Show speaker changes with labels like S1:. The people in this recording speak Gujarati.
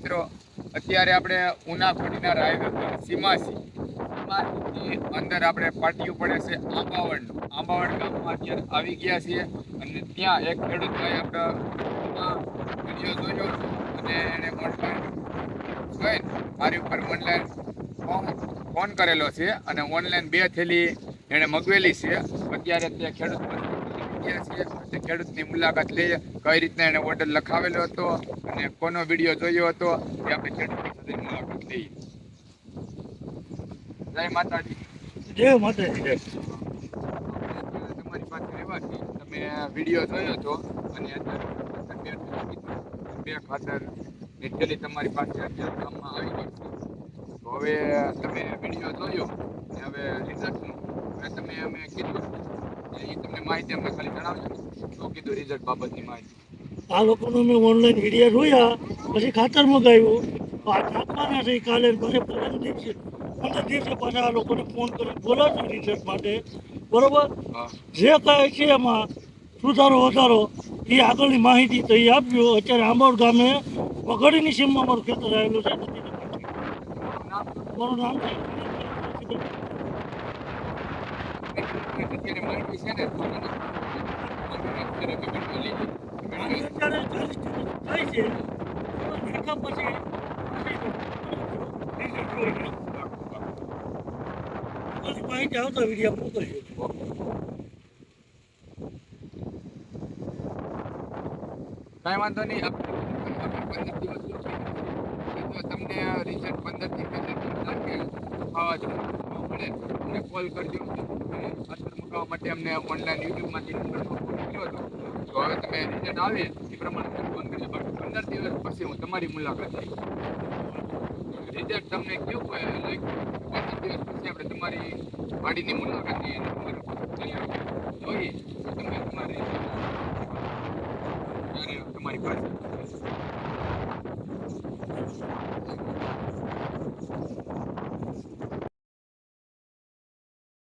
S1: મિત્રો અત્યારે આપણે ઉનાખોડીના હાઈવે પર સીમાસીની અંદર આપણે પાટિયું પડે છે આંબાવડ ગામમાં અત્યારે આવી ગયા છીએ અને ત્યાં એક ખેડૂત ભાઈ આપણે વિડીયો જોયો અને એને ઓનલાઈન મારી ઉપર ઓનલાઈન ફોન કરેલો છે અને ઓનલાઈન 2 થેલી એણે મગવેલી છે. અત્યારે તે ખેડૂત છે ખેડૂતની મુલાકાત લઈએ, કઈ રીતના એને ઓર્ડર લખાવેલો હતો અને કોનો વિડીયો જોયો હતો એ આપણે ખેડૂતની સાથે મુલાકાત લઈએ. જય માતાજી.
S2: જય માતાજી.
S1: તમારી પાસે રહેવાથી તમે વિડીયો જોયો હતો અને અત્યારે બે ખાતર ની થેલી તમારી પાસે અત્યારે ગામમાં આવી ગઈ છે. તો હવે તમે વિડીયો જોયો અને હવે રિઝલ્ટનું તમે અમે કીધું એ તમને માહિતી અમને ખાલી જણાવજો. શું કીધું રિઝલ્ટ બાબતની માહિતી?
S2: આ લોકોનો મેં ઓનલાઈન વિડીયો જોયા, પછી ખાતર મગાવ્યું. આ નાખવાના છે કાલે, પછી 15 દિવસે પાછા આ લોકોને ફોન કરી બોલાવશે રિઝલ્ટ માટે. બરોબર, જે કાંઈ છે એમાં સુધારો વધારો એ આગળની માહિતી તો એ આપ્યું. અત્યારે આંબાવડ ગામે વઘડીની સીમમાં મારું ખેતર આવેલું છે. મારું નામ છે
S1: અત્યારે માહિતી છે ને
S2: અત્યારે થાય છે. નાખા પછી માહિતી આવતા વિડીયો મોકલજો.
S1: કાંઈ વાંધો નહીં. તમને રિઝલ્ટ 15 થી 15 લાગે મળે અમને કોલ કરજો. ખાતર મગાવવા માટે અમને ઓનલાઈન યુટ્યુબમાંથી નંબર ફોન કર્યો હતો. તો હવે તમે રિઝલ્ટ આવે એ પ્રમાણે ફોન કરજો. બાકી 15 દિવસ પછી હું તમારી મુલાકાત લઈશ. રિઝલ્ટ તમને કેવું હોય લાઈક 15 દિવસ પછી આપણે તમારી વાડીની મુલાકાત લઈએ અને જોઈએ તો તમે તમારી પાસે